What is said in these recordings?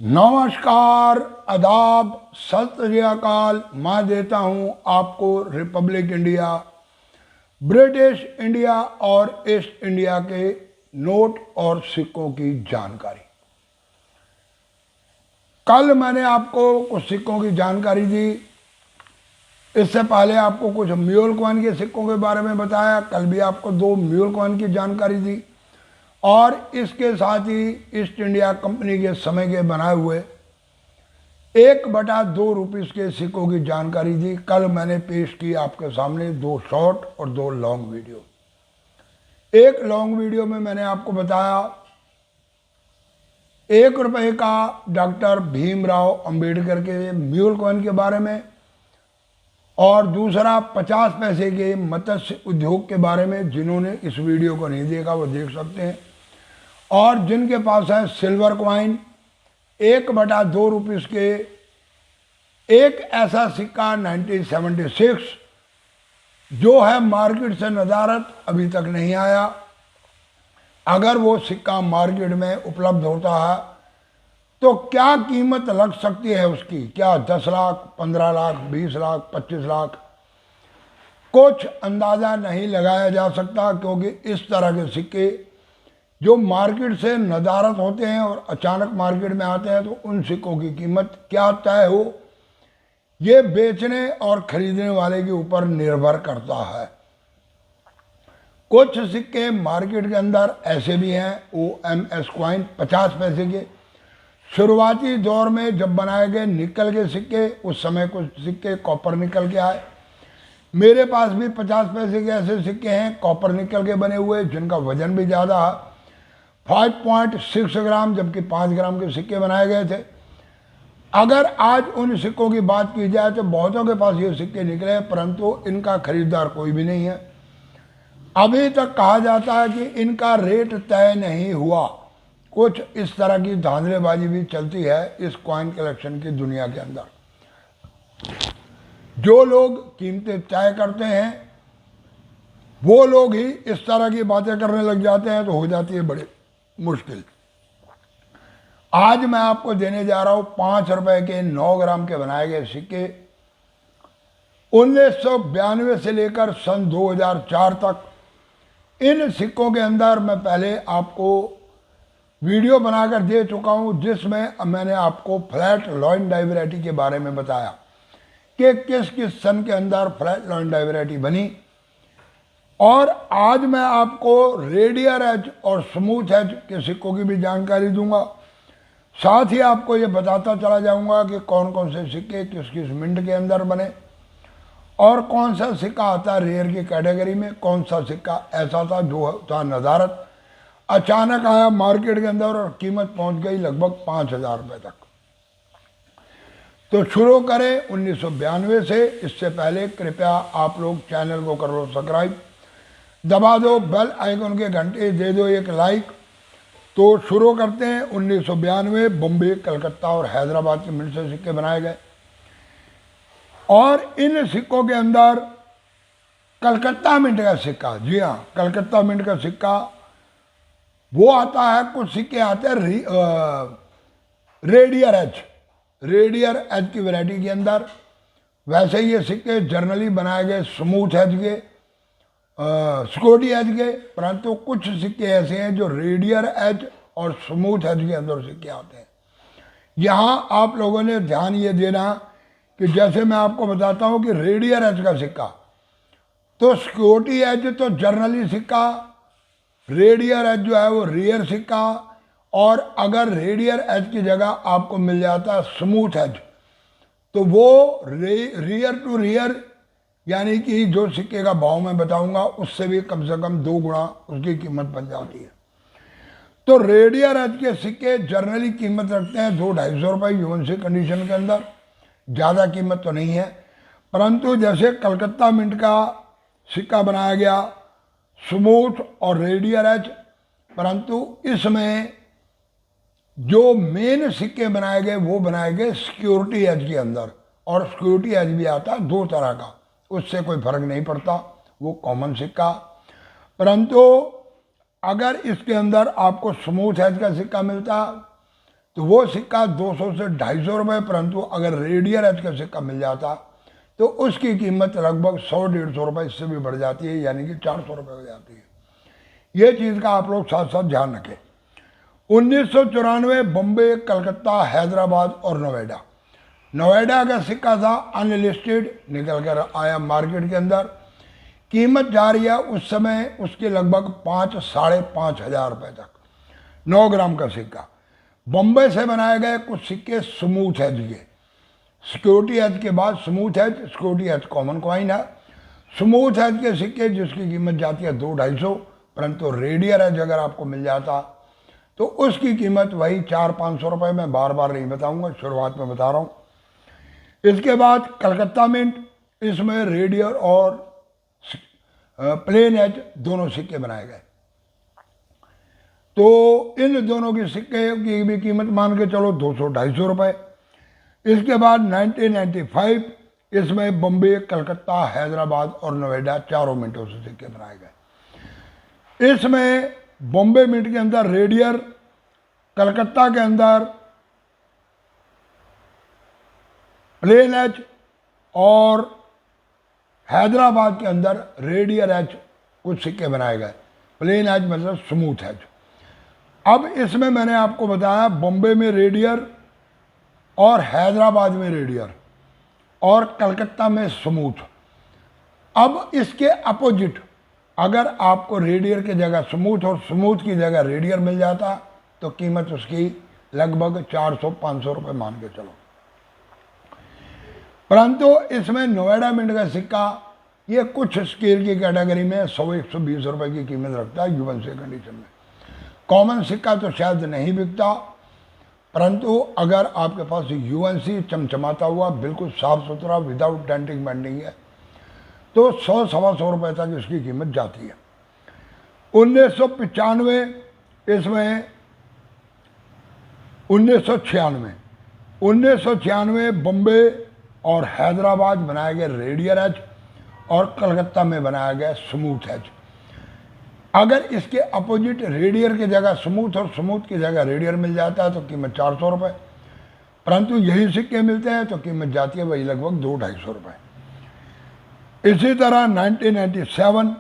नमस्कार, आदाब, सत श्री अकाल। मैं देता हूं आपको रिपब्लिक इंडिया, ब्रिटिश इंडिया और ईस्ट इंडिया के नोट और सिक्कों की जानकारी। कल मैंने आपको कुछ सिक्कों की जानकारी दी। इससे पहले आपको कुछ म्यूल कॉइन के सिक्कों के बारे में बताया। कल भी आपको 2 म्यूल कॉइन की जानकारी दी और इसके साथ ही ईस्ट इंडिया कंपनी के समय के बनाए हुए 1/2 रुपीस के सिक्कों की जानकारी दी। कल मैंने पेश की आपके सामने 2 शॉर्ट और 2 लॉन्ग वीडियो। एक लॉन्ग वीडियो में मैंने आपको बताया 1 रुपये का डॉक्टर भीमराव अंबेडकर के म्यूल कॉइन के बारे में और दूसरा 50 पैसे के मत्स्य उद्योग के बारे में। जिन्होंने इस वीडियो को नहीं देखा वो देख सकते हैं। और जिनके पास है सिल्वर कॉइन 1/2 रुपीस के एक ऐसा सिक्का 1976 जो है मार्केट से नदारद अभी तक नहीं आया। अगर वो सिक्का मार्केट में उपलब्ध होता है तो क्या कीमत लग सकती है उसकी? क्या 10 लाख, 15 लाख, 20 लाख, 25 लाख? कुछ अंदाज़ा नहीं लगाया जा सकता, क्योंकि इस तरह के सिक्के जो मार्केट से नदारद होते हैं और अचानक मार्केट में आते हैं तो उन सिक्कों की कीमत क्या तय हो, ये बेचने और खरीदने वाले के ऊपर निर्भर करता है। कुछ सिक्के मार्केट के अंदर ऐसे भी हैं OMS कॉइन 50 पैसे के। शुरुआती दौर में जब बनाए गए निकल के सिक्के, उस समय कुछ सिक्के कॉपर निकल के आए। मेरे पास भी 50 पैसे के ऐसे सिक्के हैं कॉपर निकल के बने हुए, जिनका वजन भी ज़्यादा है 5.6 ग्राम, जबकि 5 ग्राम के सिक्के बनाए गए थे। अगर आज उन सिक्कों की बात की जाए तो बहुतों के पास ये सिक्के निकले हैं, परंतु इनका खरीदार कोई भी नहीं है। अभी तक कहा जाता है कि इनका रेट तय नहीं हुआ। कुछ इस तरह की धांधलेबाजी भी चलती है इस कॉइन कलेक्शन की दुनिया के अंदर। जो लोग कीमतें तय करते हैं वो लोग ही इस तरह की बातें करने लग जाते हैं, तो हो जाती है बड़ी मुश्किल। आज मैं आपको देने जा रहा हूं 5 रुपए के 9 ग्राम के बनाए गए सिक्के। 1992 से लेकर सन 2004 तक इन सिक्कों के अंदर मैं पहले आपको वीडियो बनाकर दे चुका हूं, जिसमें मैंने आपको फ्लैट लॉइन डाई वैरायटी के बारे में बताया कि किस किस सन के अंदर फ्लैट लॉइन डाई वैरायटी बनी। और आज मैं आपको रेडियर एज और स्मूथ एज के सिक्कों की भी जानकारी दूंगा। साथ ही आपको ये बताता चला जाऊंगा कि कौन कौन से सिक्के किस किस मिंट के अंदर बने और कौन सा सिक्का आता है रेयर की कैटेगरी में, कौन सा सिक्का ऐसा था जो था नदारद, अचानक आया मार्केट के अंदर और कीमत पहुंच गई लगभग 5,000 रुपये तक। तो शुरू करें 1992 से। इससे पहले कृपया आप लोग चैनल को कर लो सब्सक्राइब, दबा दो बेल आइकन के घंटे, दे दो एक लाइक। तो शुरू करते हैं 1992। बम्बई, कलकत्ता और हैदराबाद के मिंट से सिक्के बनाए गए और इन सिक्कों के अंदर कलकत्ता मिंट का सिक्का, जी हाँ कलकत्ता मिंट का सिक्का वो आता है। कुछ सिक्के आते हैं रेडियर एज की वैरायटी के अंदर। वैसे ये सिक्के जनरली बनाए गए स्मूथ एज के, सिक्योरिटी एज के, परंतु कुछ सिक्के ऐसे हैं जो रेडियर एज और स्मूथ एज के अंदर सिक्के आते हैं। यहाँ आप लोगों ने ध्यान ये देना कि जैसे मैं आपको बताता हूँ कि रेडियर एज का सिक्का तो सिक्योरिटी एज तो जनरली सिक्का, रेडियर एज जो है वो रियर सिक्का, और अगर रेडियर एज की जगह आपको मिल जाता है स्मूथ एज तो वो रियर टू रियर, यानी कि जो सिक्के का भाव मैं बताऊंगा उससे भी कम से कम 2 गुना उसकी कीमत बन जाती है। तो रेडियर एज के सिक्के जनरली कीमत रखते हैं 200-250 रुपये यूएनसी कंडीशन के अंदर। ज़्यादा कीमत तो नहीं है, परंतु जैसे कलकत्ता मिंट का सिक्का बनाया गया स्मूथ और रेडियर एज, परंतु इसमें जो मेन सिक्के बनाए गए वो बनाए गए सिक्योरिटी एज के अंदर। और सिक्योरिटी एज भी आता है 2 तरह का, उससे कोई फर्क नहीं पड़ता, वो कॉमन सिक्का। परंतु अगर इसके अंदर आपको स्मूथ एज का सिक्का मिलता तो वो सिक्का 200 से 250 रुपये, परंतु अगर रेडियर एज का सिक्का मिल जाता तो उसकी कीमत लगभग 100-150 रुपये इससे भी बढ़ जाती है, यानी कि 400 रुपये हो जाती है। ये चीज़ का आप लोग साथ साथ ध्यान रखें। 1994 बम्बे, कलकत्ता, हैदराबाद और नोएडा। नोएडा का सिक्का था अनलिस्टेड, निकल कर आया मार्केट के अंदर। कीमत जा रही है उस समय उसके लगभग 5-5.5 हज़ार रुपये तक, 9 ग्राम का सिक्का। बम्बई से बनाए गए कुछ सिक्के स्मूथ एज के, सिक्योरिटी एज के बाद smooth edge, security edge common coin है। स्मूथ एज के सिक्के जिसकी कीमत जाती है 200-250, परंतु रेडियर एज अगर आपको मिल जाता तो उसकी कीमत वही 400-500 रुपये। मैं बार बार नहीं बताऊंगा, शुरुआत में बता रहा हूँ। इसके बाद कलकत्ता मिंट, इसमें रेडियर और प्लेन एज दोनों सिक्के बनाए गए। तो इन दोनों के सिक्के की भी कीमत मान के चलो 200-250 रुपये। इसके बाद 1995 इसमें बम्बे, कलकत्ता, हैदराबाद और नोएडा चारों मिंटों से सिक्के बनाए गए। इसमें बॉम्बे मिंट के अंदर रेडियर, कलकत्ता के अंदर प्लेन एज और हैदराबाद के अंदर रेडियर एज कुछ सिक्के बनाए गए। प्लेन एज मतलब स्मूथ एज। अब इसमें मैंने आपको बताया बॉम्बे में रेडियर और हैदराबाद में रेडियर और कलकत्ता में स्मूथ। अब इसके अपोजिट अगर आपको रेडियर की जगह स्मूथ और स्मूथ की जगह रेडियर मिल जाता तो कीमत उसकी लगभग 400-500 रुपये मान के चलो। परंतु इसमें नोएडा मिंट का सिक्का ये कुछ स्केल की कैटेगरी में 100-120 रुपये की कीमत रखता है यूएनसी कंडीशन में। कॉमन सिक्का तो शायद नहीं बिकता, परंतु अगर आपके पास यूएनसी चमचमाता हुआ बिल्कुल साफ सुथरा विदाउट डेंटिंग बेंडिंग है तो 100-125 रुपये तक इसकी कीमत जाती है। 1995 इसमें 1996 बम्बे और हैदराबाद बनाए गए रेडियर एज और कलकत्ता में बनाया गया स्मूथ एज। अगर इसके अपोजिट रेडियर की जगह स्मूथ और स्मूथ की जगह रेडियर मिल जाता है तो कीमत 400 रुपये, परंतु यही सिक्के मिलते हैं तो कीमत जाती है वही लगभग 200-250 रुपये। इसी तरह 1997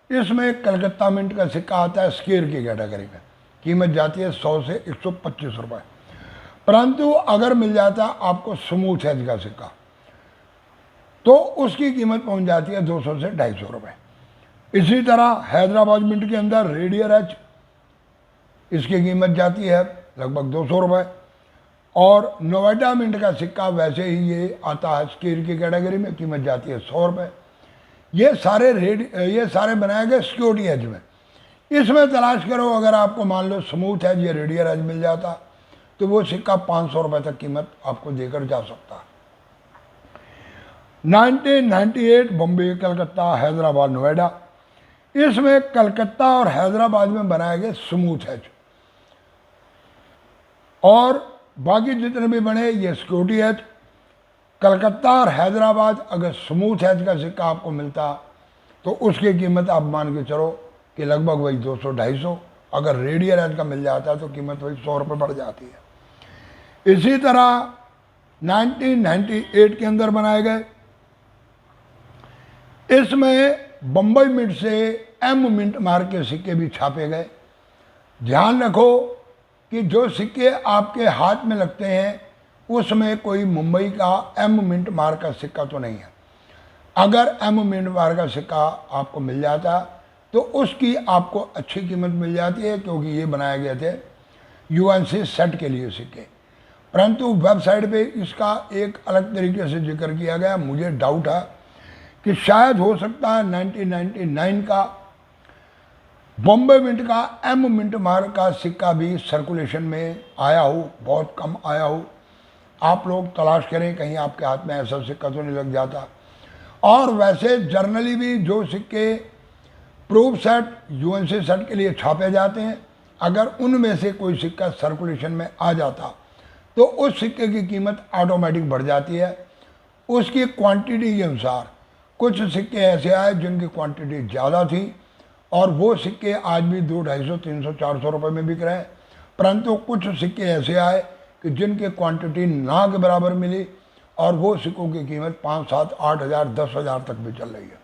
इसमें कलकत्ता मिंट का सिक्का आता है स्केल की कैटेगरी में, कीमत जाती है 100 से 125 रुपये, परंतु अगर मिल जाता आपको स्मूथ एज का सिक्का तो उसकी कीमत पहुंच जाती है 200 से 250 रुपये। इसी तरह हैदराबाद मिंट के अंदर रेडियर एज, इसकी कीमत जाती है लगभग 200 रुपये। और नोएडा मिंट का सिक्का वैसे ही ये आता है स्केल की कैटेगरी में, कीमत जाती है 100 रुपये। ये सारे बनाए गए सिक्योरिटी एज में। इसमें तलाश करो अगर आपको मान लो स्मूथ एज या रेडियर एज मिल जाता तो वो सिक्का 500 रुपये तक कीमत आपको देकर जा सकता है। 1998 बम्बे, कलकत्ता, हैदराबाद, नोएडा, इसमें कलकत्ता और हैदराबाद में बनाए गए स्मूथ एज और बाकी जितने भी बने ये सिक्योरिटी एज। कलकत्ता और हैदराबाद अगर स्मूथ एज का सिक्का आपको मिलता तो उसकी कीमत आप मान के चलो कि लगभग वही 200-250। अगर रेडियर एज का मिल जाता तो कीमत वही 100 रुपये बढ़ जाती है। इसी तरह 1998 के अंदर बनाए गए, इसमें बम्बई मिंट से एम मिंट मार के सिक्के भी छापे गए। ध्यान रखो कि जो सिक्के आपके हाथ में लगते हैं उसमें कोई मुंबई का एम मिंट मार का सिक्का तो नहीं है। अगर एम मिंट मार का सिक्का आपको मिल जाता तो उसकी आपको अच्छी कीमत मिल जाती है, क्योंकि ये बनाए गए थे यूएनसी सेट के लिए सिक्के। परंतु वेबसाइट पे इसका एक अलग तरीके से जिक्र किया गया। मुझे डाउट है कि शायद हो सकता है 1999 का बॉम्बे मिंट का एम मिंट मार का सिक्का भी सर्कुलेशन में आया हो, बहुत कम आया हो। आप लोग तलाश करें कहीं आपके हाथ में ऐसा सिक्का तो नहीं लग जाता। और वैसे जर्नली भी जो सिक्के प्रूफ सेट, यूएनसी सेट के लिए छापे जाते हैं, अगर उनमें से कोई सिक्का सर्कुलेशन में आ जाता तो उस सिक्के की कीमत ऑटोमेटिक बढ़ जाती है उसकी क्वांटिटी के अनुसार। कुछ सिक्के ऐसे आए जिनकी क्वांटिटी ज़्यादा थी और वो सिक्के आज भी 200, 250, 300, 400 रुपये में बिक रहे हैं। परंतु कुछ सिक्के ऐसे आए कि जिनकी क्वांटिटी ना के बराबर मिली और वो सिक्कों की कीमत 5, 7, 8 हज़ार 10 हज़ार तक भी चल रही है।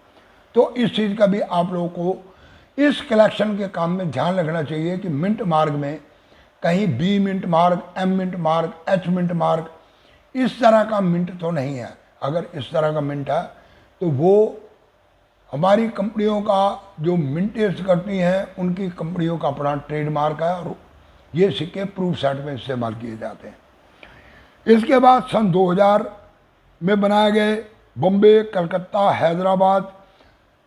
तो इस चीज़ का भी आप लोगों को इस कलेक्शन के काम में ध्यान रखना चाहिए कि मिंट मार्क में कहीं B mint mark, M mint mark, H mint mark इस तरह का मिंट तो नहीं है। अगर इस तरह का मिंट है तो वो हमारी कंपनियों का जो मिंटेज करती हैं उनकी कंपनियों का अपना ट्रेडमार्क है और ये सिक्के प्रूफ सेट में इस्तेमाल किए जाते हैं। इसके बाद सन 2000 में बनाए गए बॉम्बे, कलकत्ता, हैदराबाद,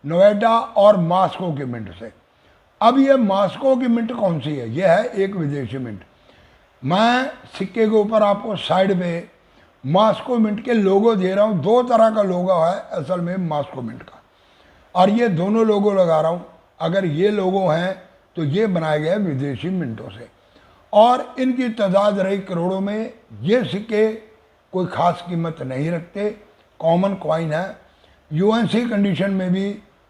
नोएडा और मास्को की मिंट से। अब ये मास्को की मिंट कौन सी है? ये है एक विदेशी मिंट। मैं सिक्के के ऊपर आपको साइड पे मास्को मिंट के लोगो दे रहा हूँ। दो तरह का लोगो है असल में मास्को मिंट का, और ये दोनों लोगो लगा रहा हूँ। अगर ये लोगो हैं तो ये बनाए गए विदेशी मिंटों से, और इनकी तादाद रही करोड़ों में। ये सिक्के कोई ख़ास कीमत नहीं रखते, कॉमन कॉइन है। यूएनसी कंडीशन में भी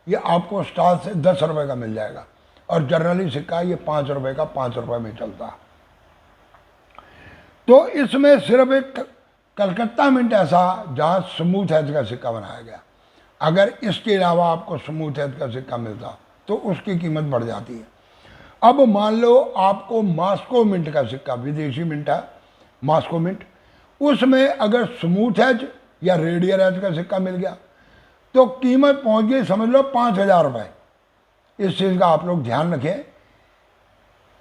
ये आपको स्टार से 10 रुपये का मिल जाएगा, और जनरली सिक्का ये 5 रुपये का 5 रुपये में चलता है। तो इसमें सिर्फ एक कलकत्ता मिंट ऐसा जहाँ स्मूथ एज का सिक्का बनाया गया। अगर इसके अलावा आपको स्मूथ एज का सिक्का मिलता तो उसकी कीमत बढ़ जाती है। अब मान लो आपको मास्को मिंट का सिक्का, विदेशी मिंट है मास्को मिंट, उसमें अगर स्मूथ एज या रेडियल एज का सिक्का मिल गया तो कीमत पहुंच गई समझ लो 5,000 रुपये। इस चीज़ का आप लोग ध्यान रखें।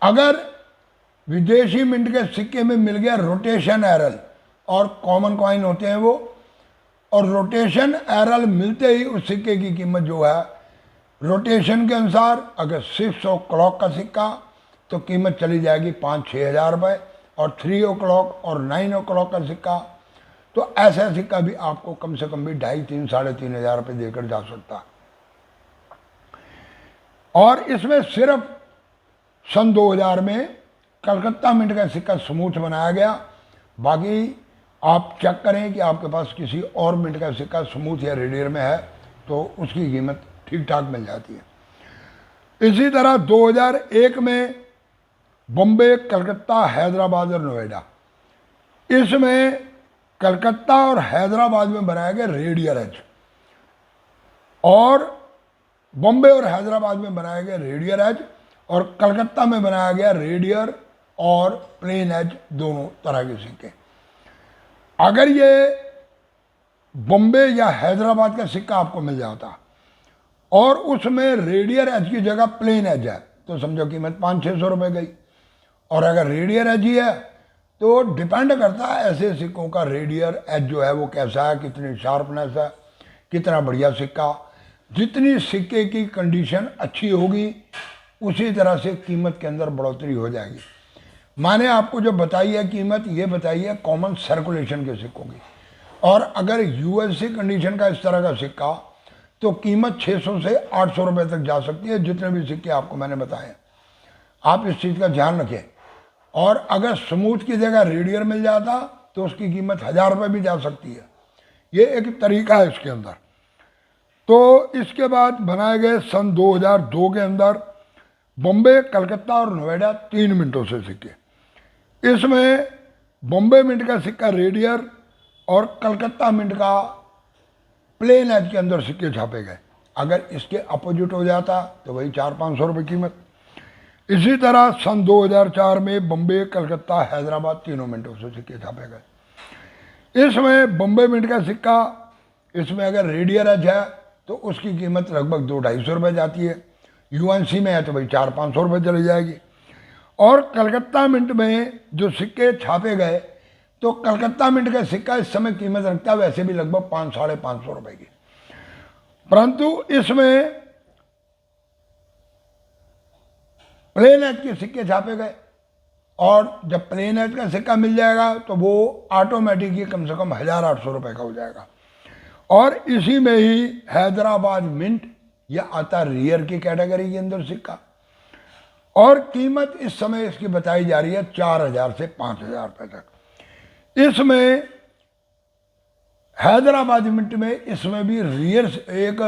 अगर विदेशी मिंट के सिक्के में मिल गया रोटेशन एरल, और कॉमन कॉइन होते हैं वो, और रोटेशन एरल मिलते ही उस सिक्के की कीमत जो है रोटेशन के अनुसार, अगर 6 o'clock का सिक्का तो कीमत चली जाएगी 5-6 हज़ार रुपये, और 3 o'clock और 9 o'clock का सिक्का तो ऐसा सिक्का भी आपको कम से कम भी 2,500, 3,500 हज़ार रुपये देकर जा सकता। और इसमें सिर्फ सन 2000 में कलकत्ता मिंट का सिक्का स्मूथ बनाया गया। बाकी आप चेक करें कि आपके पास किसी और मिंट का सिक्का स्मूथ या रेडियर में है तो उसकी कीमत ठीक ठाक मिल जाती है। इसी तरह 2001 में बॉम्बे, कलकत्ता, हैदराबाद और नोएडा, इसमें कलकत्ता और हैदराबाद में बनाया गया रेडियर एज, और बॉम्बे और हैदराबाद में बनाया गया रेडियर एज, और कलकत्ता में बनाया गया रेडियर और प्लेन एज, दोनों तरह के सिक्के। अगर ये बॉम्बे या हैदराबाद का सिक्का आपको मिल जाता और उसमें रेडियर एज की जगह प्लेन एज है तो समझो कीमत 500-600 रुपये गई। और अगर रेडियर एज ही है तो डिपेंड करता है ऐसे सिक्कों का रेडियर एज जो है वो कैसा है, कितनी शार्पनेस है, कितना बढ़िया सिक्का। जितनी सिक्के की कंडीशन अच्छी होगी उसी तरह से कीमत के अंदर बढ़ोतरी हो जाएगी। मैंने आपको जो बताई है कीमत, ये बताई है कॉमन सर्कुलेशन के सिक्कों की, और अगर यूएससी कंडीशन का इस तरह का सिक्का तो कीमत 600 से 800 रुपये तक जा सकती है। जितने भी सिक्के आपको मैंने बताए, आप इस चीज़ का ध्यान रखें। और अगर स्मूथ की जगह रेडियर मिल जाता तो उसकी कीमत 1,000 रुपये भी जा सकती है। ये एक तरीका है इसके अंदर। तो इसके बाद बनाए गए सन 2002 के अंदर बॉम्बे, कलकत्ता और नोएडा 3 मिनटों से सिक्के। इसमें बॉम्बे मिंट का सिक्का रेडियर और कलकत्ता मिंट का प्लेन एज के अंदर सिक्के छापे गए। अगर इसके अपोजिट हो जाता तो वही 400-500 रुपये कीमत। इसी तरह सन 2004 में बॉम्बे, कलकत्ता, हैदराबाद तीनों मिनटों से सिक्के छापे गए। इसमें बॉम्बे मिंट का सिक्का, इसमें अगर रेडियर एज है तो उसकी कीमत लगभग 200-250 रुपये जाती है। यूएनसी में है तो भाई 400-500 रुपये चली जाएगी। और कलकत्ता मिंट में जो सिक्के छापे गए तो कलकत्ता मिंट का सिक्का इस समय कीमत रखता है वैसे भी लगभग 500-550 रुपये की, परंतु इसमें प्लेन एज के सिक्के छापे गए, और जब प्लेन एज का सिक्का मिल जाएगा तो वो ऑटोमेटिक ही कम से कम 1,800 रुपये का हो जाएगा। और इसी में ही हैदराबाद मिंट यह आता रियर की कैटेगरी के अंदर सिक्का, और कीमत इस समय इसकी बताई जा रही है 4,000 से 5,000 रुपये तक। इसमें हैदराबाद मिंट में इसमें भी रियर एक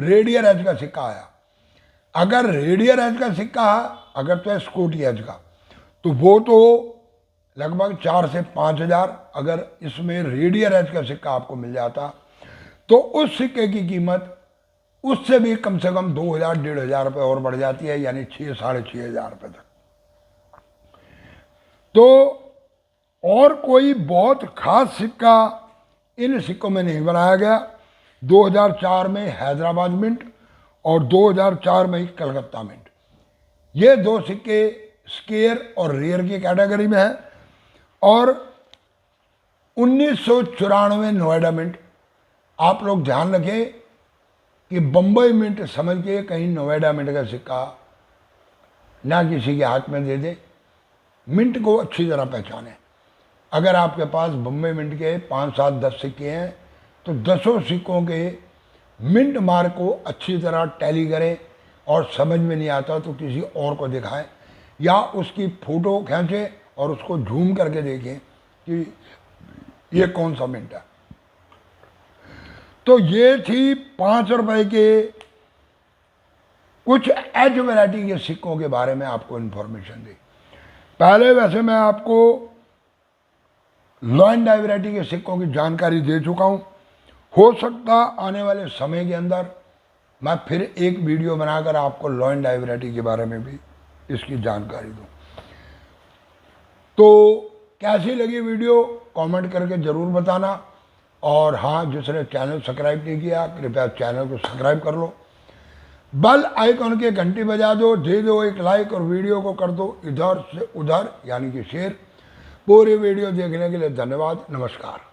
रेडियर एज का सिक्का आया। अगर रेडियर एज का सिक्का है, अगर तो है स्कूटी एज का, तो वो तो लगभग 4 से 5,000। अगर इसमें रेडियर एज का सिक्का आपको मिल जाता तो उस सिक्के की कीमत उससे भी कम से कम 2,000 1,500 रुपये और बढ़ जाती है, यानी 6 साढ़े 6,000 रुपये तक। तो और कोई बहुत खास सिक्का इन सिक्कों में नहीं बनाया गया। 2004 में हैदराबाद मिंट और 2004 में ही कलकत्ता मिंट, ये 2 सिक्के स्केयर और रेयर की कैटेगरी में है। और 1994 नोएडा मिंट। आप लोग ध्यान रखें कि बम्बई मिंट समझ के कहीं नोएडा मिंट का सिक्का ना किसी के हाथ में दे दे। मिंट को अच्छी तरह पहचानें। अगर आपके पास बम्बई मिंट के 5, 7, 10 सिक्के हैं तो 10 सिक्कों के मिंट मार्क को अच्छी तरह टैली करें, और समझ में नहीं आता तो किसी और को दिखाएं या उसकी फ़ोटो खींचें और उसको झूम करके देखें कि ये कौन सा मिंट है। तो ये थी 5 रुपए के कुछ एज वैरायटी के सिक्कों के बारे में आपको इन्फॉर्मेशन दी। पहले वैसे मैं आपको लॉ एंड डाई वैरायटी के सिक्कों की जानकारी दे चुका हूँ। हो सकता आने वाले समय के अंदर मैं फिर एक वीडियो बनाकर आपको लॉ एंड डाई वैरायटी के बारे में भी इसकी जानकारी दूँ। तो कैसी लगी वीडियो कमेंट करके ज़रूर बताना। और हाँ, जिसने चैनल सब्सक्राइब नहीं किया कृपया चैनल को सब्सक्राइब कर लो, बेल आइकॉन के घंटी बजा दो, दे दो एक लाइक और वीडियो को कर दो इधर से उधर यानी कि शेयर। पूरी वीडियो देखने के लिए धन्यवाद। नमस्कार।